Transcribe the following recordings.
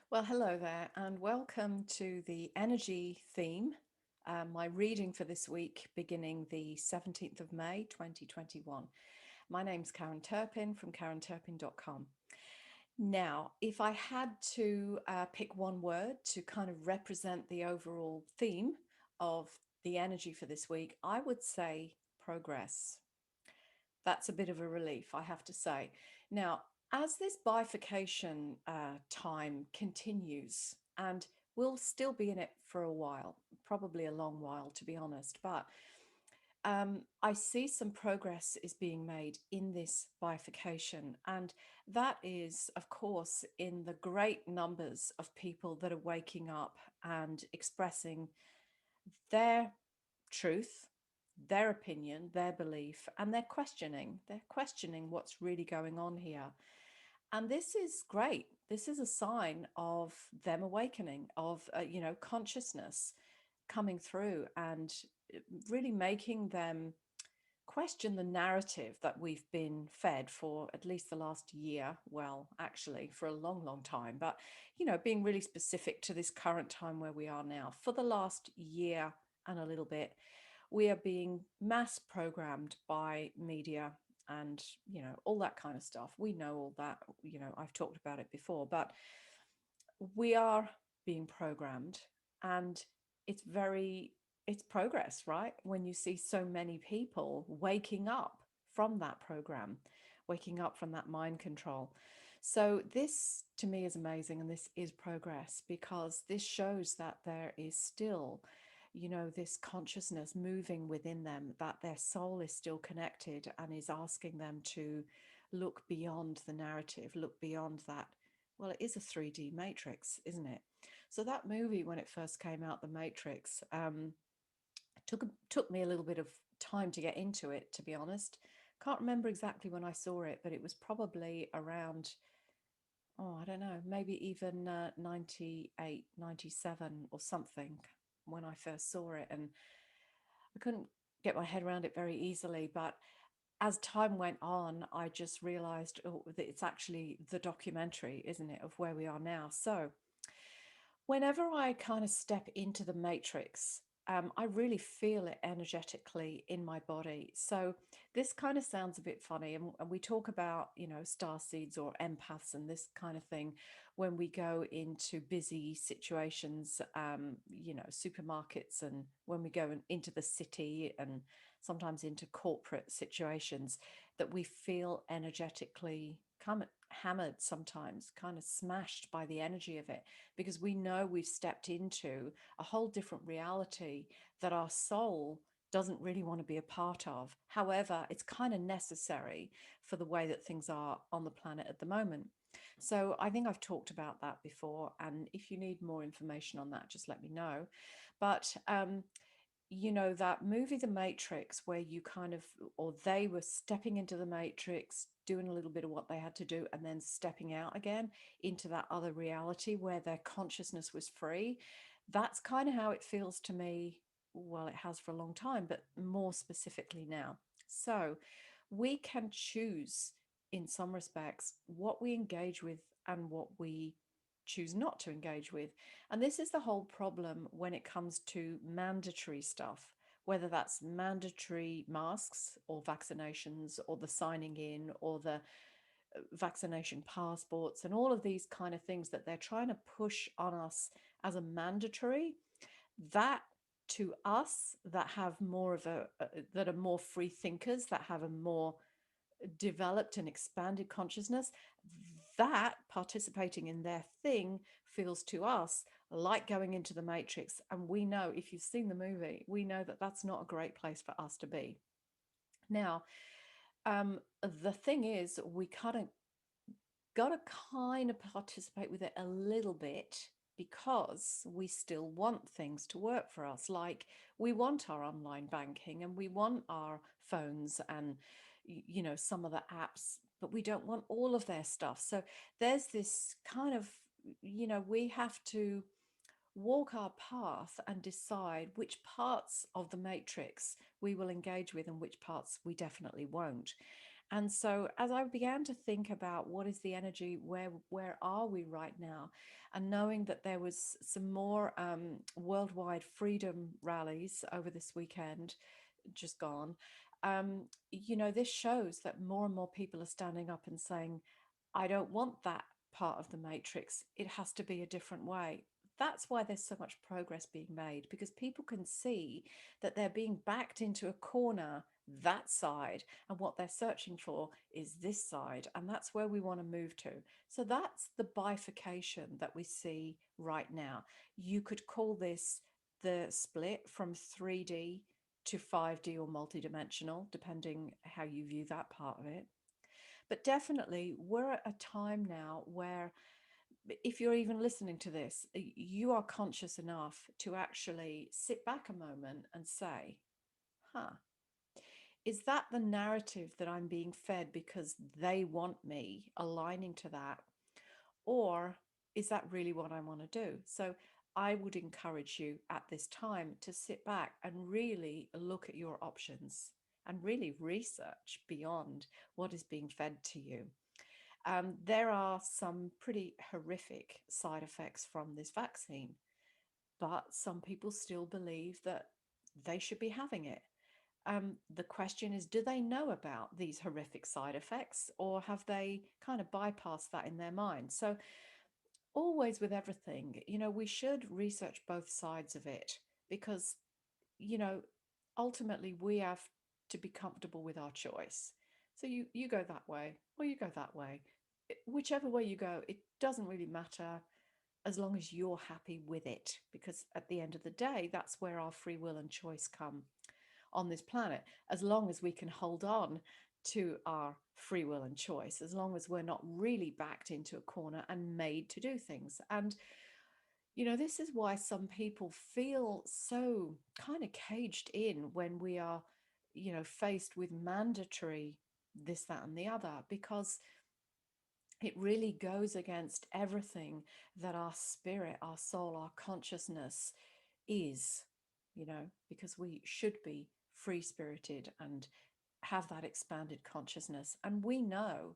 Well, hello there, and welcome to the energy theme. My reading for this week beginning the 17th of May 2021. My name's Karen Turpin from karenturpin.com. Now, if I had to pick one word to kind of represent the overall theme of the energy for this week, I would say progress. That's a bit of a relief, I have to say. Now, as this bifurcation time continues, and we'll still be in it for a while, probably a long while, to be honest, but I see some progress is being made in this bifurcation. And that is, of course, in the great numbers of people that are waking up and expressing their truth, their opinion, their belief, and they're questioning. They're questioning what's really going on here. And this is great. This is a sign of them awakening, of, consciousness coming through and really making them question the narrative that we've been fed for at least the last year. Well, actually, for a long, long time. But, being really specific to this current time where we are now, for the last year and a little bit, we are being mass programmed by media and all that kind of stuff. We know all that. I've talked about it before, but we are being programmed, and it's very it's progress, right? When you see so many people waking up from that program, waking up from that mind control. So this to me is amazing, and this is progress, because this shows that there is still this consciousness moving within them, that their soul is still connected and is asking them to look beyond the narrative, look beyond that. Well, it is a 3D matrix, isn't it? So that movie, when it first came out, The Matrix, took me a little bit of time to get into it, to be honest. Can't remember exactly when I saw it, but it was probably around, oh, I don't know, maybe even 98, 97 or something when I first saw it. And I couldn't get my head around it very easily. But as time went on, I just realized, oh, that it's actually the documentary, isn't it, of where we are now. So whenever I kind of step into the matrix, I really feel it energetically in my body. So this kind of sounds a bit funny, and we talk about star seeds or empaths and this kind of thing when we go into busy situations, supermarkets, and when we go into the city and sometimes into corporate situations, that we feel energetically come hammered, sometimes kind of smashed by the energy of it, because we know we've stepped into a whole different reality that our soul doesn't really want to be a part of. However, it's kind of necessary for the way that things are on the planet at the moment. So I think I've talked about that before. And if you need more information on that, just let me know. But that movie, The Matrix, where you kind of, or they were stepping into the Matrix, doing a little bit of what they had to do, and then stepping out again into that other reality where their consciousness was free. That's kind of how it feels to me. Well, it has for a long time, but more specifically now. So we can choose, in some respects, what we engage with and what we choose not to engage with. And this is the whole problem when it comes to mandatory stuff, whether that's mandatory masks or vaccinations or the signing in or the vaccination passports and all of these kind of things that they're trying to push on us as a mandatory. That, to us that have more of that are more free thinkers, that have a more developed and expanded consciousness, that participating in their thing feels to us like going into the matrix. And we know, if you've seen the movie, we know that that's not a great place for us to be. Now, the thing is, we gotta kind of participate with it a little bit, because we still want things to work for us. Like, we want our online banking and we want our phones and some of the apps, but we don't want all of their stuff. So there's this kind of, we have to walk our path and decide which parts of the matrix we will engage with and which parts we definitely won't. And so as I began to think about what is the energy, where are we right now, and knowing that there was some more worldwide freedom rallies over this weekend, just gone, this shows that more and more people are standing up and saying, I don't want that part of the matrix. It has to be a different way. That's why there's so much progress being made, because people can see that they're being backed into a corner, that side, and what they're searching for is this side. And that's where we want to move to. So that's the bifurcation that we see right now. You could call this the split from 3D to 5D or multidimensional, depending how you view that part of it. But definitely, we're at a time now where, if you're even listening to this, you are conscious enough to actually sit back a moment and say, huh, is that the narrative that I'm being fed because they want me aligning to that? Or is that really what I want to do? So I would encourage you at this time to sit back and really look at your options and really research beyond what is being fed to you. There are some pretty horrific side effects from this vaccine, but some people still believe that they should be having it. The question is, do they know about these horrific side effects, or have they kind of bypassed that in their mind? So, always with everything, we should research both sides of it, because, you know, ultimately we have to be comfortable with our choice. So you go that way or you go that way. Whichever way you go, it doesn't really matter, as long as you're happy with it, because at the end of the day, that's where our free will and choice come on this planet. As long as we can hold on to our free will and choice, as long as we're not really backed into a corner and made to do things. And this is why some people feel so kind of caged in when we are, faced with mandatory this, that, and the other, because it really goes against everything that our spirit, our soul, our consciousness is, because we should be free spirited and have that expanded consciousness. And we know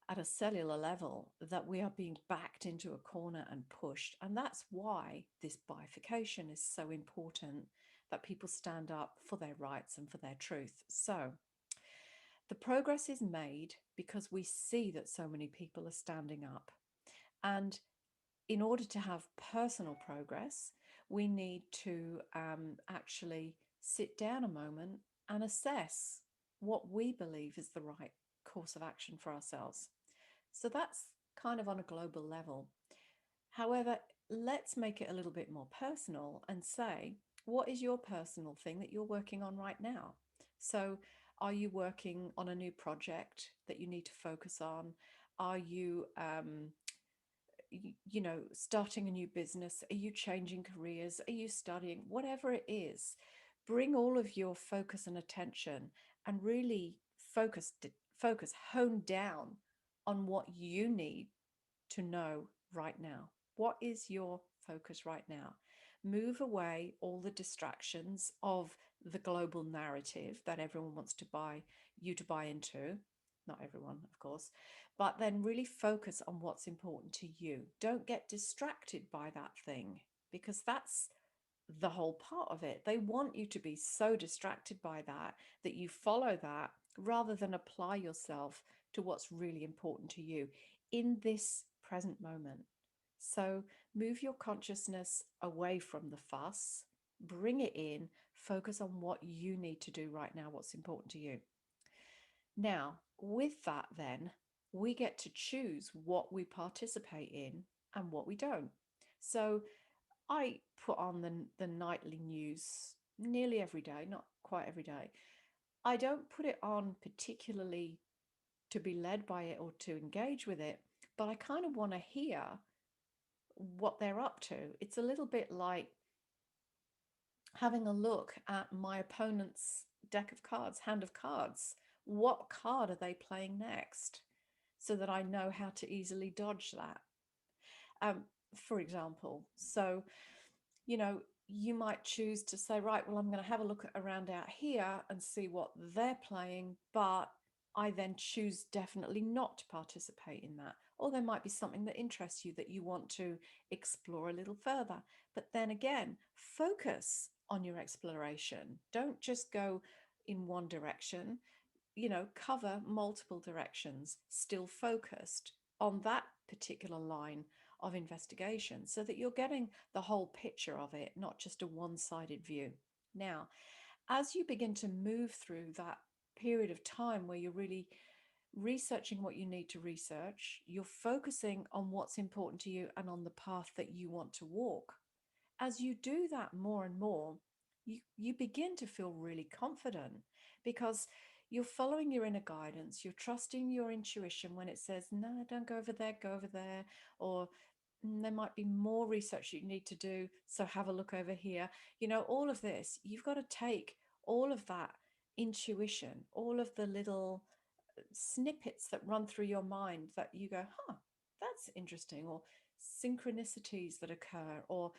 at a cellular level that we are being backed into a corner and pushed. And that's why this bifurcation is so important, that people stand up for their rights and for their truth. So the progress is made because we see that so many people are standing up. And in order to have personal progress, we need to actually sit down a moment and assess what we believe is the right course of action for ourselves. So that's kind of on a global level. However, let's make it a little bit more personal and say, what is your personal thing that you're working on right now? So, are you working on a new project that you need to focus on? Are you, starting a new business? Are you changing careers? Are you studying? Whatever it is, bring all of your focus and attention and really hone down on what you need to know right now. What is your focus right now? Move away all the distractions of the global narrative that everyone wants to buy you to buy into. Not everyone, of course, but then really focus on what's important to you. Don't get distracted by that thing, because that's the whole part of it. They want you to be so distracted by that that you follow that rather than apply yourself to what's really important to you in this present moment. So move your consciousness away from the fuss, bring it in, focus on what you need to do right now, what's important to you. Now, with that, then we get to choose what we participate in and what we don't. So I put on the nightly news nearly every day, not quite every day. I don't put it on particularly to be led by it or to engage with it, but I kind of want to hear what they're up to. It's a little bit like having a look at my opponent's deck of cards, hand of cards. What card are they playing next? So that I know how to easily dodge that. For example, so you might choose to say, right, well, I'm going to have a look around out here and see what they're playing, but I then choose definitely not to participate in that. Or there might be something that interests you that you want to explore a little further. But then again, focus on your exploration. Don't just go in one direction, cover multiple directions, still focused on that particular line of investigation so that you're getting the whole picture of it, not just a one sided view. Now, as you begin to move through that period of time where you're really researching what you need to research, you're focusing on what's important to you and on the path that you want to walk. As you do that more and more, you begin to feel really confident because you're following your inner guidance. You're trusting your intuition when it says, no, don't go over there, go over there. Or there might be more research you need to do. So have a look over here. All of this, you've got to take all of that intuition, all of the little snippets that run through your mind that you go, that's interesting, or synchronicities that occur, or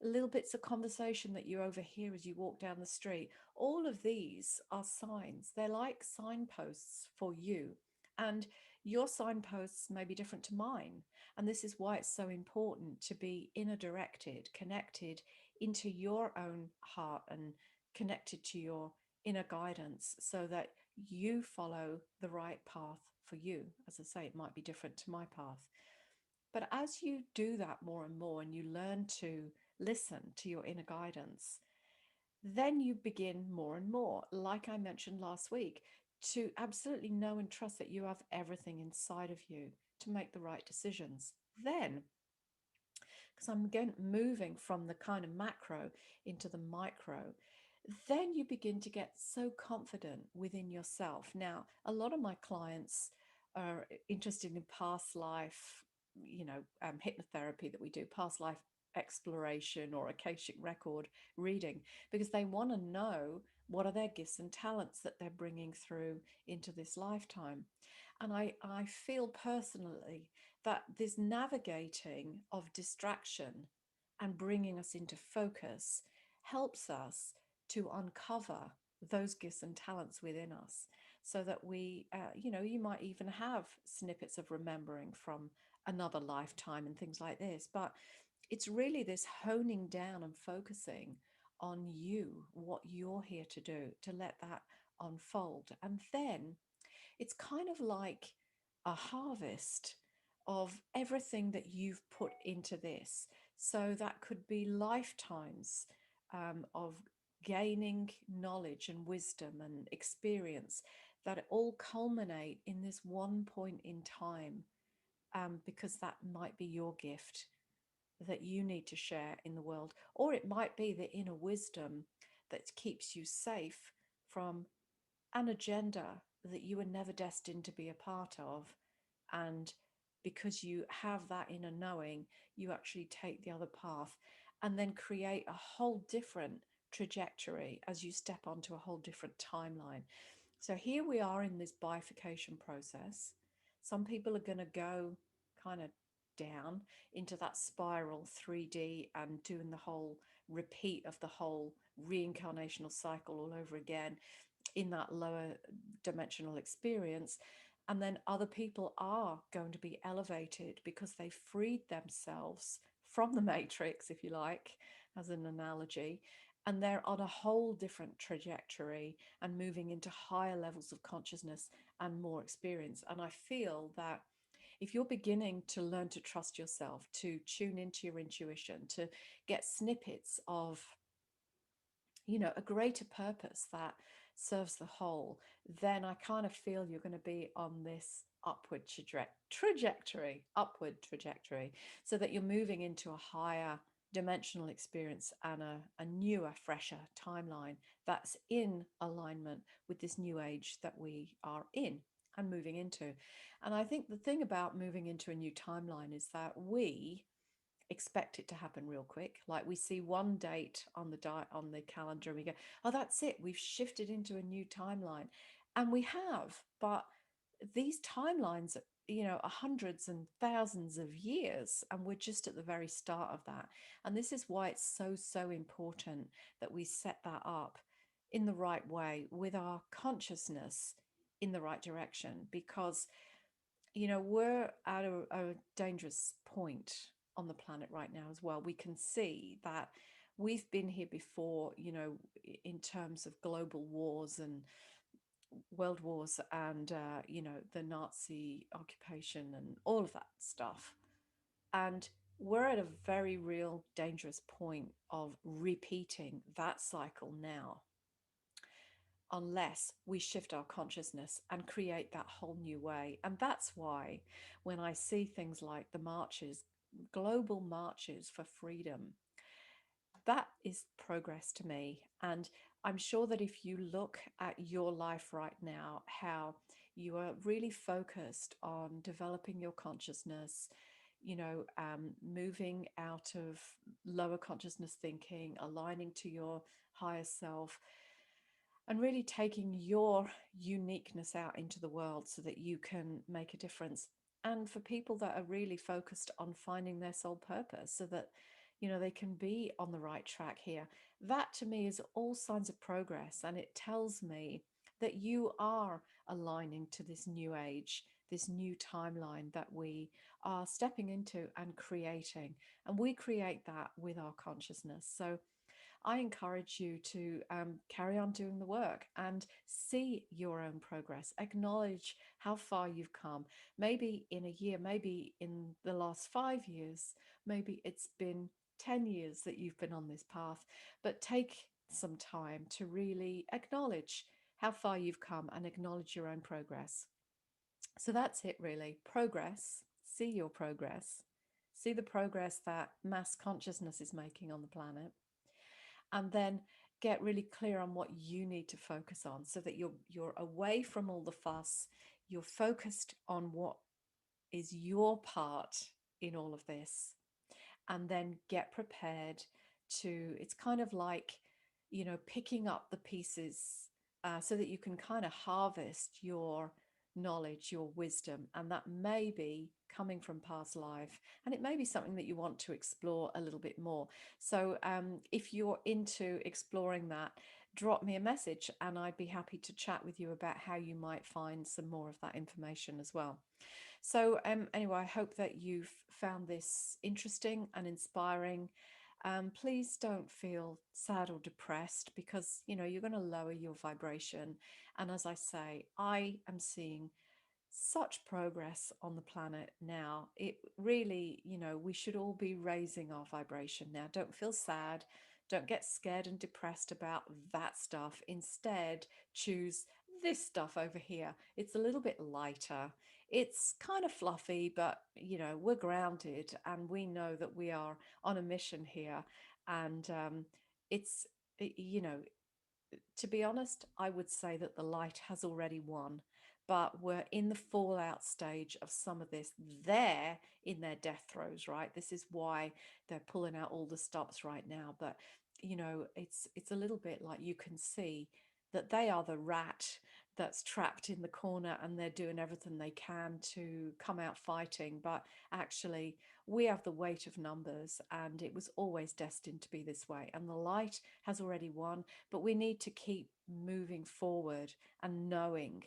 little bits of conversation that you overhear as you walk down the street. All of these are signs. They're like signposts for you. And your signposts may be different to mine. And this is why it's so important to be inner directed, connected into your own heart and connected to your inner guidance so that you follow the right path for you. As I say, it might be different to my path. But as you do that more and more and you learn to listen to your inner guidance, then you begin more and more, like I mentioned last week, to absolutely know and trust that you have everything inside of you to make the right decisions. Then, because I'm again moving from the kind of macro into the micro, then you begin to get so confident within yourself. Now, a lot of my clients are interested in past life, hypnotherapy that we do, past life exploration or Akashic record reading, because they want to know what are their gifts and talents that they're bringing through into this lifetime. And I feel personally that this navigating of distraction and bringing us into focus helps us to uncover those gifts and talents within us so that you might even have snippets of remembering from another lifetime and things like this. But it's really this honing down and focusing on you, what you're here to do, to let that unfold. And then it's kind of like a harvest of everything that you've put into this. So that could be lifetimes of gaining knowledge and wisdom and experience that all culminate in this one point in time, because that might be your gift that you need to share in the world. Or it might be the inner wisdom that keeps you safe from an agenda that you were never destined to be a part of. And because you have that inner knowing, you actually take the other path and then create a whole different trajectory as you step onto a whole different timeline. So here we are in this bifurcation process. Some people are going to go kind of down into that spiral 3D and doing the whole repeat of the whole reincarnational cycle all over again in that lower dimensional experience. And then other people are going to be elevated because they freed themselves from the matrix, if you like, as an analogy. And they're on a whole different trajectory and moving into higher levels of consciousness and more experience. And I feel that if you're beginning to learn to trust yourself, to tune into your intuition, to get snippets of a greater purpose that serves the whole, then I kind of feel you're going to be on this upward trajectory, so that you're moving into a higher dimensional experience and a newer, fresher timeline that's in alignment with this new age that we are in and moving into. And I think the thing about moving into a new timeline is that we expect it to happen real quick. Like we see one date on the calendar and we go, oh, that's it, we've shifted into a new timeline. And we have, but these timelines, are hundreds and thousands of years, and we're just at the very start of that. And this is why it's so important that we set that up in the right way with our consciousness in the right direction, because we're at a dangerous point on the planet right now as well. We can see that we've been here before, in terms of global wars and world wars, and the Nazi occupation and all of that stuff. And we're at a very real dangerous point of repeating that cycle now, unless we shift our consciousness and create that whole new way. And that's why when I see things like the marches, global marches for freedom, that is progress to me. And I'm sure that if you look at your life right now, how you are really focused on developing your consciousness, moving out of lower consciousness thinking, aligning to your higher self, and really taking your uniqueness out into the world so that you can make a difference. And for people that are really focused on finding their soul purpose so that they can be on the right track here, that to me is all signs of progress, and it tells me that you are aligning to this new age, this new timeline that we are stepping into and creating. And we create that with our consciousness. So I encourage you to carry on doing the work and see your own progress. Acknowledge how far you've come. Maybe in a year, maybe in the last 5 years, maybe it's been 10 years that you've been on this path, but take some time to really acknowledge how far you've come and acknowledge your own progress. So that's it, really. Progress. See your progress. See the progress that mass consciousness is making on the planet, and then get really clear on what you need to focus on so that you're away from all the fuss. You're focused on what is your part in all of this, and then get prepared to, it's kind of like picking up the pieces, so that you can kind of harvest your knowledge, your wisdom, and that may be coming from past life, and it may be something that you want to explore a little bit more. So if you're into exploring that, drop me a message and I'd be happy to chat with you about how you might find some more of that information as well. So anyway, I hope that you've found this interesting and inspiring. Please don't feel sad or depressed, because you're going to lower your vibration. And as I say, I am seeing such progress on the planet now. It really, we should all be raising our vibration now. Don't feel sad. Don't get scared and depressed about that stuff. Instead, choose this stuff over here. It's a little bit lighter. It's kind of fluffy, but we're grounded and we know that we are on a mission here. And it's, you know, to be honest, I would say that the light has already won, but we're in the fallout stage of some of this. They're in their death throes, right? This is why they're pulling out all the stops right now. But it's a little bit like, you can see that they are the rat that's trapped in the corner and they're doing everything they can to come out fighting. But actually, we have the weight of numbers, and it was always destined to be this way. And the light has already won, but we need to keep moving forward and knowing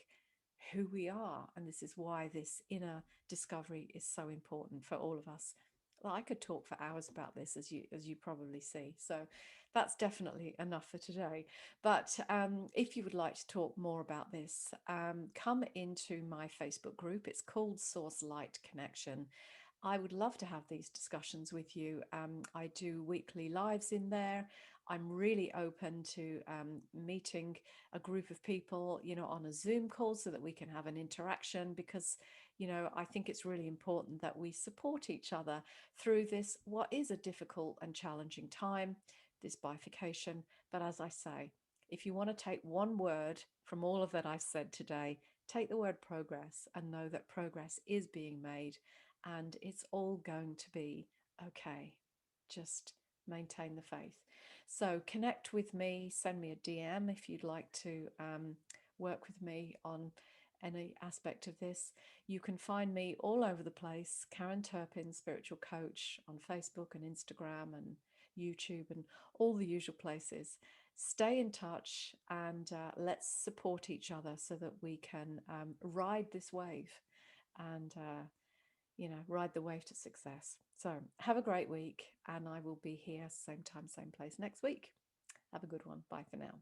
who we are. And this is why this inner discovery is so important for all of us. Well, I could talk for hours about this, as you probably see. So that's definitely enough for today. But if you would like to talk more about this, come into my Facebook group. It's called Source Light Connection. I would love to have these discussions with you. I do weekly lives in there. I'm really open to meeting a group of people, on a Zoom call so that we can have an interaction, because, I think it's really important that we support each other through this, what is a difficult and challenging time, this bifurcation. But as I say, if you want to take one word from all of that I've said today, take the word progress, and know that progress is being made, and it's all going to be okay. Just maintain the faith. So connect with me, send me a DM if you'd like to work with me on any aspect of this. You can find me all over the place, Karen Turpin, Spiritual Coach, on Facebook and Instagram and YouTube and all the usual places. stay in touch, and let's support each other so that we can ride this wave and ride the wave to success. So have a great week, and I will be here same time, same place next week. Have a good one. Bye for now.